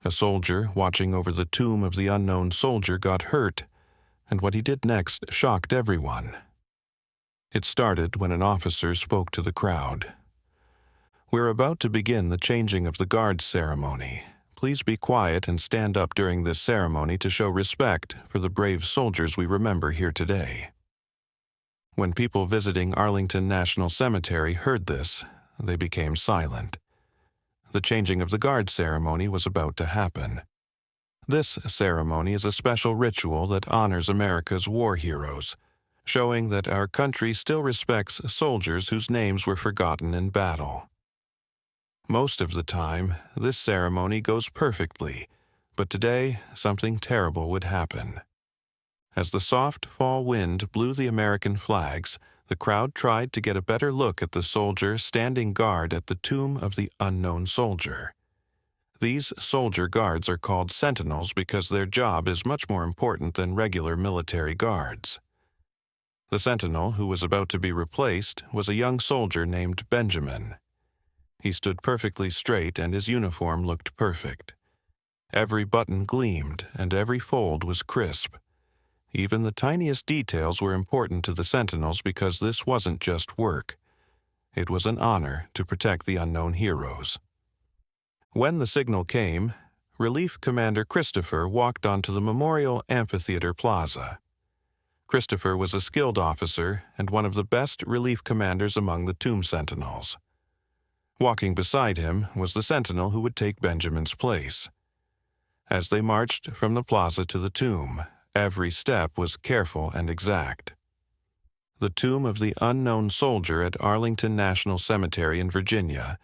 A soldier watching over the tomb of the unknown soldier got hurt, and what he did next shocked everyone. It started when an officer spoke to the crowd. "We're about to begin the changing of the guard ceremony. Please be quiet and stand up during this ceremony to show respect for the brave soldiers we remember here today." When people visiting Arlington National Cemetery heard this, they became silent. The changing of the guard ceremony was about to happen. This ceremony is a special ritual that honors America's war heroes, showing that our country still respects soldiers whose names were forgotten in battle. Most of the time, this ceremony goes perfectly, but today something terrible would happen. As the soft fall wind blew the American flags, the crowd tried to get a better look at the soldier standing guard at the tomb of the unknown soldier. These soldier guards are called sentinels because their job is much more important than regular military guards. The sentinel who was about to be replaced was a young soldier named Benjamin. He stood perfectly straight and his uniform looked perfect. Every button gleamed and every fold was crisp. Even the tiniest details were important to the sentinels because this wasn't just work. It was an honor to protect the unknown heroes. When the signal came, Relief Commander Christopher walked onto the Memorial Amphitheater Plaza. Christopher was a skilled officer and one of the best relief commanders among the tomb sentinels. Walking beside him was the sentinel who would take Benjamin's place. As they marched from the plaza to the tomb, every step was careful and exact. The tomb of the unknown soldier at Arlington National Cemetery in Virginia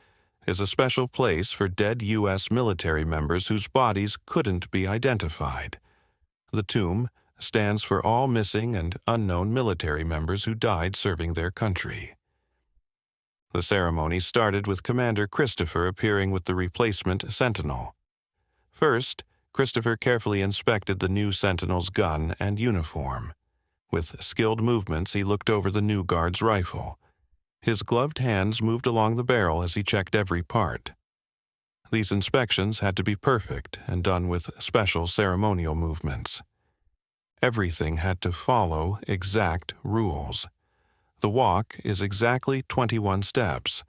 is a special place for dead U.S. military members whose bodies couldn't be identified. The tomb stands for all missing and unknown military members who died serving their country. The ceremony started with Commander Christopher appearing with the replacement sentinel. First, Christopher carefully inspected the new sentinel's gun and uniform. With skilled movements, he looked over the new guard's rifle. His gloved hands moved along the barrel as he checked every part. These inspections had to be perfect and done with special ceremonial movements. Everything had to follow exact rules. The walk is exactly 21 steps,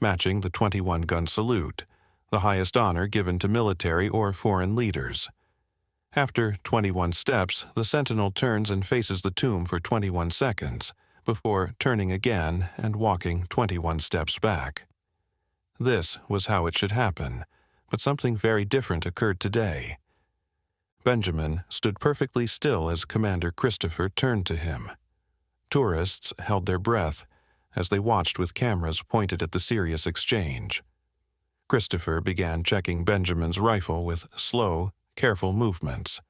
matching the 21-gun salute, the highest honor given to military or foreign leaders. After 21 steps, the sentinel turns and faces the tomb for 21 seconds, before turning again and walking 21 steps back. This was how it should happen, but something very different occurred today. Benjamin stood perfectly still as Commander Christopher turned to him. Tourists held their breath as they watched with cameras pointed at the serious exchange. Christopher began checking Benjamin's rifle with slow, careful movements.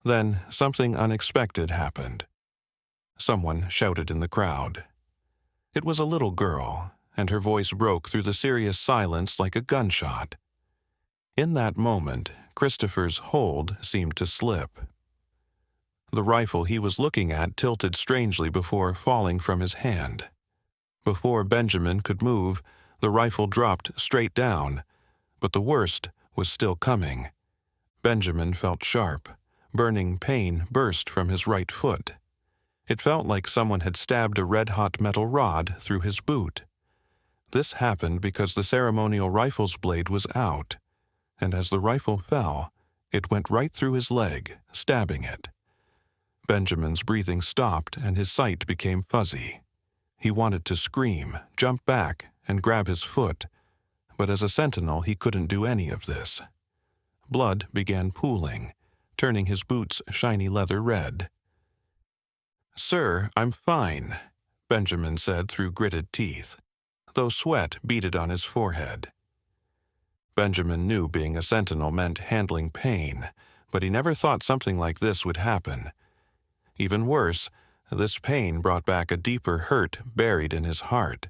Then something unexpected happened. Someone shouted in the crowd. It was a little girl, and her voice broke through the serious silence like a gunshot. In that moment, Christopher's hold seemed to slip. The rifle he was looking at tilted strangely before falling from his hand. Before Benjamin could move, the rifle dropped straight down, but the worst was still coming. Benjamin felt sharp. Burning pain burst from his right foot. It felt like someone had stabbed a red-hot metal rod through his boot. This happened because the ceremonial rifle's blade was out, and as the rifle fell, it went right through his leg, stabbing it. Benjamin's breathing stopped and his sight became fuzzy. He wanted to scream, jump back, and grab his foot, but as a sentinel he couldn't do any of this. Blood began pooling, turning his boots' shiny leather red. "Sir, I'm fine," Benjamin said through gritted teeth, though sweat beaded on his forehead. Benjamin knew being a sentinel meant handling pain, but he never thought something like this would happen. Even worse, this pain brought back a deeper hurt buried in his heart.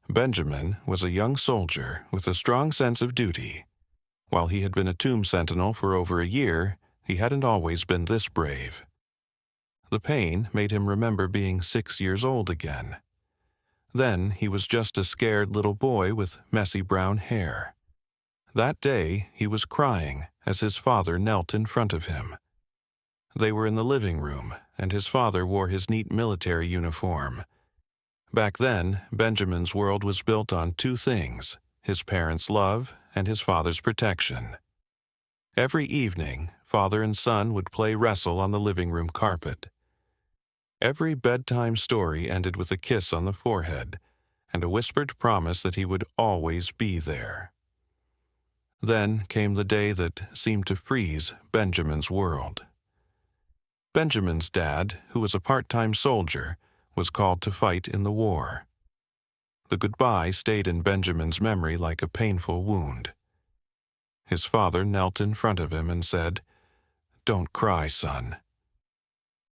Benjamin was a young soldier with a strong sense of duty. While he had been a tomb sentinel for over a year, he hadn't always been this brave. The pain made him remember being 6 years old again. Then he was just a scared little boy with messy brown hair. That day he was crying as his father knelt in front of him. They were in the living room, and his father wore his neat military uniform. Back then, Benjamin's world was built on two things: his parents' love and his father's protection. Every evening, father and son would play wrestle on the living room carpet. Every bedtime story ended with a kiss on the forehead and a whispered promise that he would always be there. Then came the day that seemed to freeze Benjamin's world. Benjamin's dad, who was a part-time soldier, was called to fight in the war. The goodbye stayed in Benjamin's memory like a painful wound. His father knelt in front of him and said, "Don't cry, son."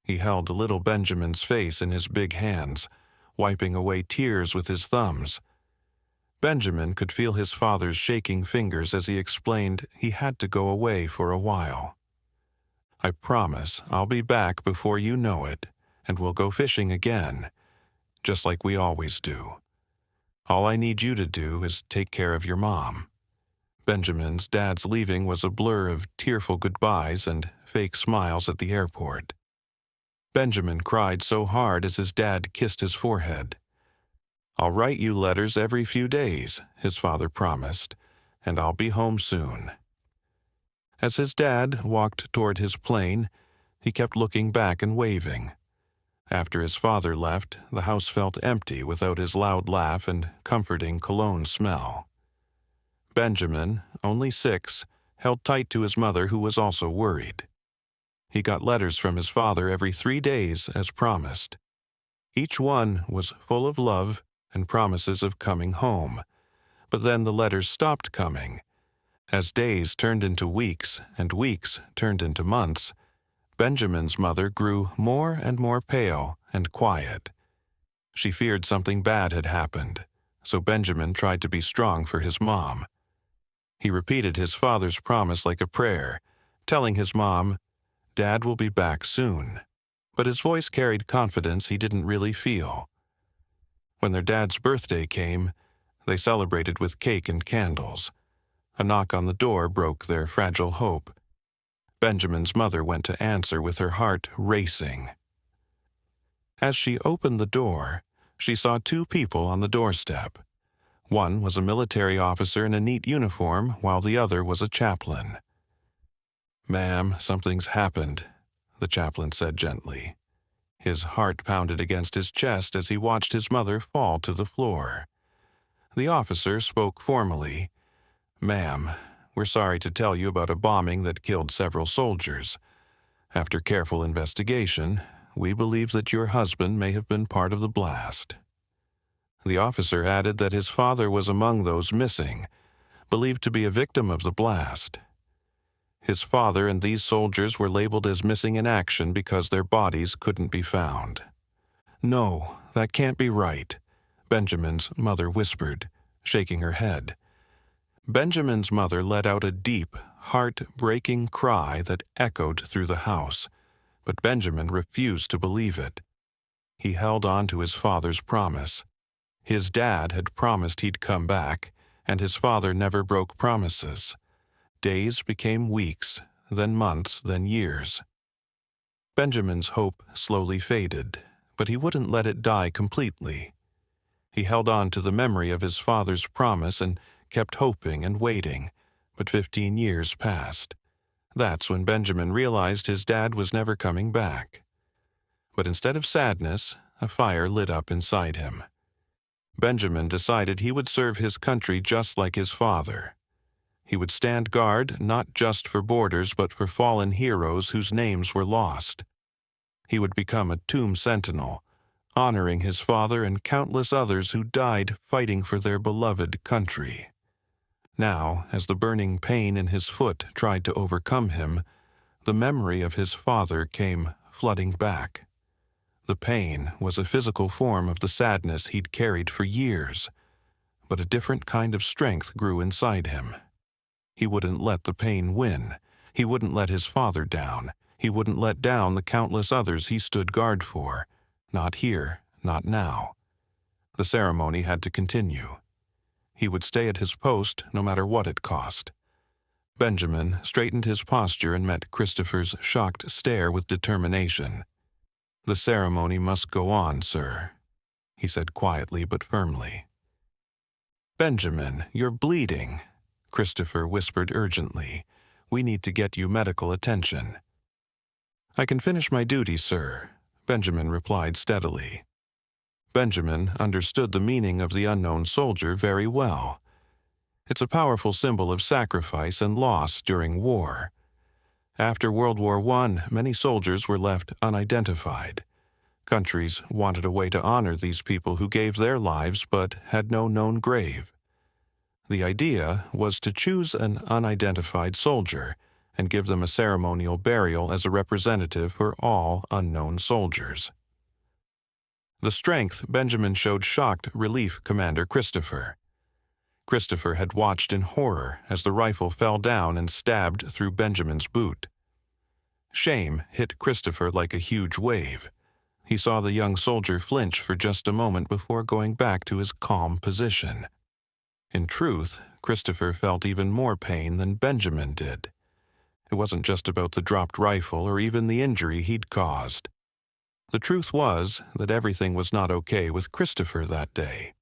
He held little Benjamin's face in his big hands, wiping away tears with his thumbs. Benjamin could feel his father's shaking fingers as he explained he had to go away for a while. "I promise I'll be back before you know it, and we'll go fishing again, just like we always do. All I need you to do is take care of your mom." Benjamin's dad's leaving was a blur of tearful goodbyes and fake smiles at the airport. Benjamin cried so hard as his dad kissed his forehead. "I'll write you letters every few days," his father promised, "and I'll be home soon." As his dad walked toward his plane, he kept looking back and waving. After his father left, the house felt empty without his loud laugh and comforting cologne smell. Benjamin, only 6, held tight to his mother, who was also worried. He got letters from his father every 3 days as promised. Each one was full of love and promises of coming home, but then the letters stopped coming. As days turned into weeks and weeks turned into months, Benjamin's mother grew more and more pale and quiet. She feared something bad had happened, so Benjamin tried to be strong for his mom. He repeated his father's promise like a prayer, telling his mom, "Dad will be back soon." But his voice carried confidence he didn't really feel. When their dad's birthday came, they celebrated with cake and candles. A knock on the door broke their fragile hope. Benjamin's mother went to answer with her heart racing. As she opened the door, she saw 2 people on the doorstep. One was a military officer in a neat uniform, while the other was a chaplain. "Ma'am, something's happened," the chaplain said gently. His heart pounded against his chest as he watched his mother fall to the floor. The officer spoke formally. "Ma'am, we're sorry to tell you about a bombing that killed several soldiers. After careful investigation, we believe that your husband may have been part of the blast." The officer added that his father was among those missing, believed to be a victim of the blast. His father and these soldiers were labeled as missing in action because their bodies couldn't be found. "No, that can't be right," Benjamin's mother whispered, shaking her head. Benjamin's mother let out a deep, heart-breaking cry that echoed through the house, but Benjamin refused to believe it. He held on to his father's promise. His dad had promised he'd come back, and his father never broke promises. Days became weeks, then months, then years. Benjamin's hope slowly faded, but he wouldn't let it die completely. He held on to the memory of his father's promise and kept hoping and waiting, but 15 years passed. That's when Benjamin realized his dad was never coming back. But instead of sadness, a fire lit up inside him. Benjamin decided he would serve his country just like his father. He would stand guard not just for borders but for fallen heroes whose names were lost. He would become a tomb sentinel, honoring his father and countless others who died fighting for their beloved country. Now, as the burning pain in his foot tried to overcome him, the memory of his father came flooding back. The pain was a physical form of the sadness he'd carried for years, but a different kind of strength grew inside him. He wouldn't let the pain win. He wouldn't let his father down. He wouldn't let down the countless others he stood guard for. Not here, not now. The ceremony had to continue. He would stay at his post no matter what it cost. Benjamin straightened his posture and met Christopher's shocked stare with determination. "The ceremony must go on, sir," he said quietly but firmly. "Benjamin, you're bleeding," Christopher whispered urgently. "We need to get you medical attention." "I can finish my duty, sir," Benjamin replied steadily. Benjamin understood the meaning of the unknown soldier very well. It's a powerful symbol of sacrifice and loss during war. After World War I, many soldiers were left unidentified. Countries wanted a way to honor these people who gave their lives but had no known grave. The idea was to choose an unidentified soldier and give them a ceremonial burial as a representative for all unknown soldiers. The strength Benjamin showed shocked Relief Commander Christopher. Christopher had watched in horror as the rifle fell down and stabbed through Benjamin's boot. Shame hit Christopher like a huge wave. He saw the young soldier flinch for just a moment before going back to his calm position. In truth, Christopher felt even more pain than Benjamin did. It wasn't just about the dropped rifle or even the injury he'd caused. The truth was that everything was not okay with Christopher that day.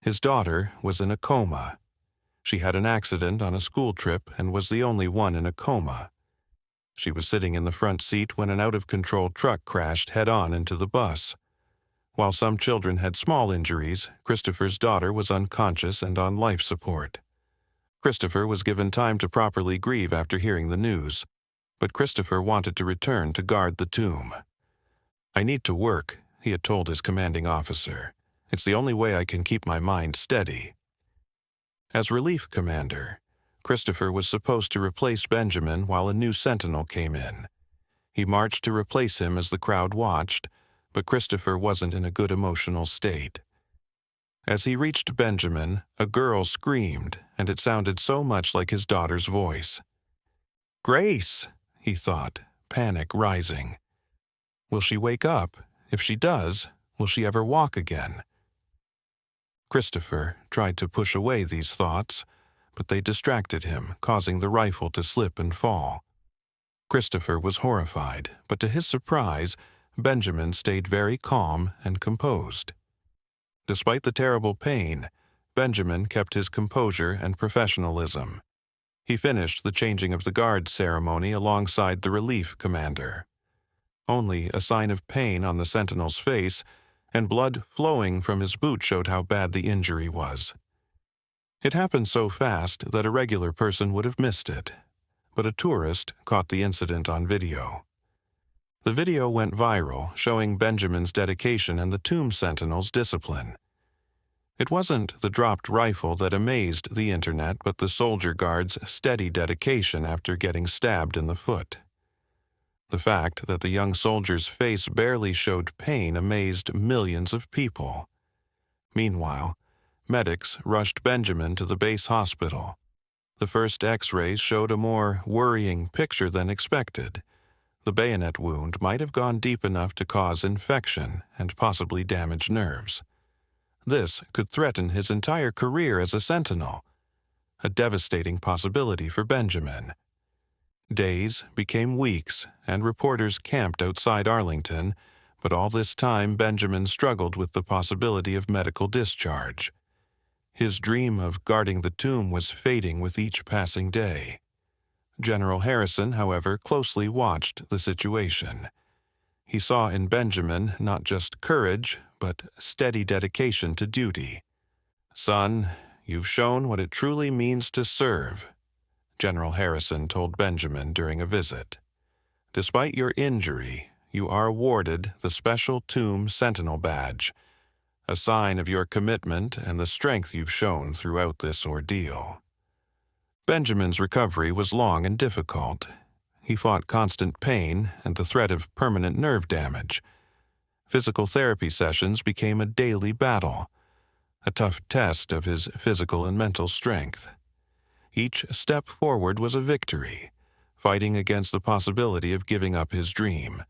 His daughter was in a coma. She had an accident on a school trip and was the only one in a coma. She was sitting in the front seat when an out-of-control truck crashed head-on into the bus. While some children had small injuries, Christopher's daughter was unconscious and on life support. Christopher was given time to properly grieve after hearing the news, but Christopher wanted to return to guard the tomb. "I need to work," he had told his commanding officer. "It's the only way I can keep my mind steady." As relief commander, Christopher was supposed to replace Benjamin while a new sentinel came in. He marched to replace him as the crowd watched, but Christopher wasn't in a good emotional state. As he reached Benjamin, a girl screamed, and it sounded so much like his daughter's voice. "Grace," he thought, panic rising. Will she wake up? If she does, will she ever walk again? Christopher tried to push away these thoughts, but they distracted him, causing the rifle to slip and fall. Christopher was horrified, but to his surprise, Benjamin stayed very calm and composed. Despite the terrible pain, Benjamin kept his composure and professionalism. He finished the changing of the guard ceremony alongside the relief commander. Only a sign of pain on the sentinel's face and blood flowing from his boot showed how bad the injury was. It happened so fast that a regular person would have missed it, but a tourist caught the incident on video. The video went viral, showing Benjamin's dedication and the tomb sentinel's discipline. It wasn't the dropped rifle that amazed the internet, but the soldier guard's steady dedication after getting stabbed in the foot. The fact that the young soldier's face barely showed pain amazed millions of people. Meanwhile, medics rushed Benjamin to the base hospital. The first X-rays showed a more worrying picture than expected. The bayonet wound might have gone deep enough to cause infection and possibly damage nerves. This could threaten his entire career as a sentinel, a devastating possibility for Benjamin. Days became weeks, and reporters camped outside Arlington, but all this time Benjamin struggled with the possibility of medical discharge. His dream of guarding the tomb was fading with each passing day. General Harrison, however, closely watched the situation. He saw in Benjamin not just courage, but steady dedication to duty. "Son, you've shown what it truly means to serve," General Harrison told Benjamin during a visit. "Despite your injury, you are awarded the Special Tomb Sentinel Badge, a sign of your commitment and the strength you've shown throughout this ordeal." Benjamin's recovery was long and difficult. He fought constant pain and the threat of permanent nerve damage. Physical therapy sessions became a daily battle, a tough test of his physical and mental strength. Each step forward was a victory, fighting against the possibility of giving up his dream.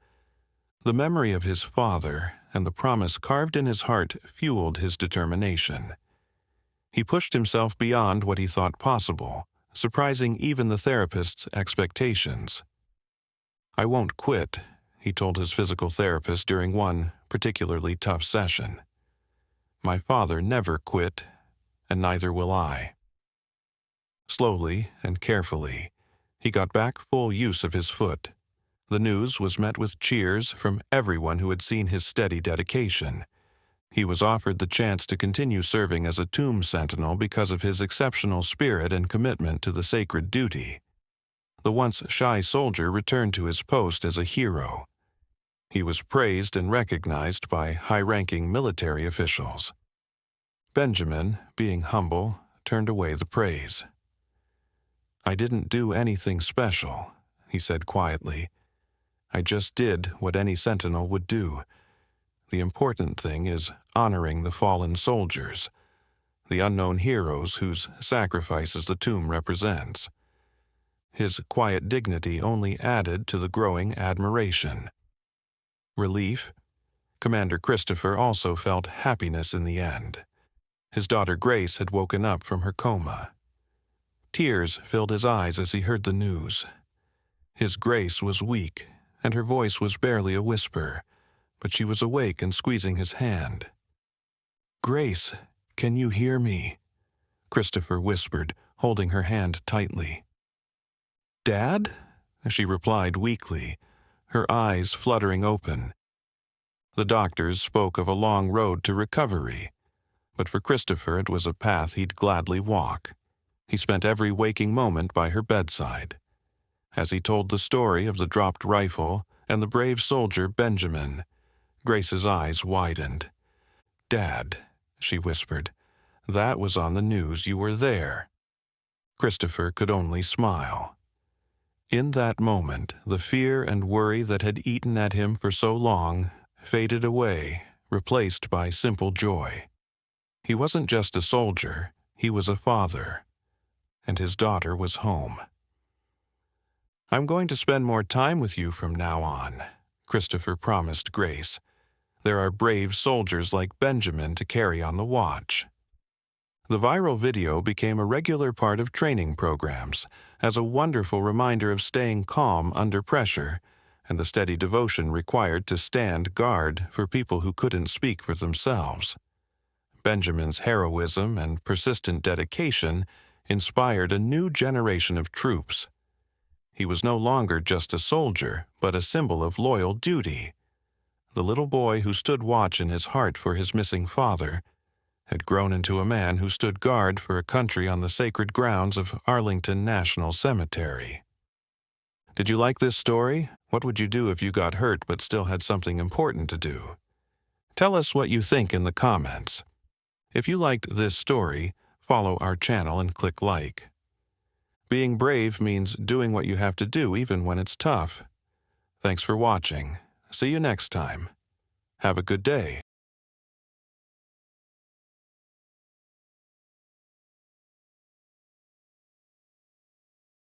The memory of his father and the promise carved in his heart fueled his determination. He pushed himself beyond what he thought possible, surprising even the therapist's expectations. "I won't quit," he told his physical therapist during one particularly tough session. "My father never quit, and neither will I." Slowly and carefully, he got back full use of his foot. The news was met with cheers from everyone who had seen his steady dedication. He was offered the chance to continue serving as a tomb sentinel because of his exceptional spirit and commitment to the sacred duty. The once shy soldier returned to his post as a hero. He was praised and recognized by high-ranking military officials. Benjamin, being humble, turned away the praise. "I didn't do anything special," he said quietly. "I just did what any sentinel would do. The important thing is honoring the fallen soldiers, the unknown heroes whose sacrifices the tomb represents." His quiet dignity only added to the growing admiration. Relief? Commander Christopher also felt happiness in the end. His daughter Grace had woken up from her coma. Tears filled his eyes as he heard the news. His Grace was weak, and her voice was barely a whisper, but she was awake and squeezing his hand. "Grace, can you hear me?" Christopher whispered, holding her hand tightly. "Dad?" she replied weakly, her eyes fluttering open. The doctors spoke of a long road to recovery, but for Christopher it was a path he'd gladly walk. He spent every waking moment by her bedside. As he told the story of the dropped rifle and the brave soldier Benjamin, Grace's eyes widened. "Dad," she whispered, "that was on the news. You were there." Christopher could only smile. In that moment, the fear and worry that had eaten at him for so long faded away, replaced by simple joy. He wasn't just a soldier, he was a father, and his daughter was home. "I'm going to spend more time with you from now on," Christopher promised Grace. "There are brave soldiers like Benjamin to carry on the watch." The viral video became a regular part of training programs, as a wonderful reminder of staying calm under pressure and the steady devotion required to stand guard for people who couldn't speak for themselves. Benjamin's heroism and persistent dedication inspired a new generation of troops. He was no longer just a soldier, but a symbol of loyal duty. The little boy who stood watch in his heart for his missing father had grown into a man who stood guard for a country on the sacred grounds of Arlington National Cemetery. Did you like this story? What would you do if you got hurt but still had something important to do? Tell us what you think in the comments. If you liked this story, follow our channel and click like. Being brave means doing what you have to do even when it's tough. Thanks for watching. See you next time. Have a good day.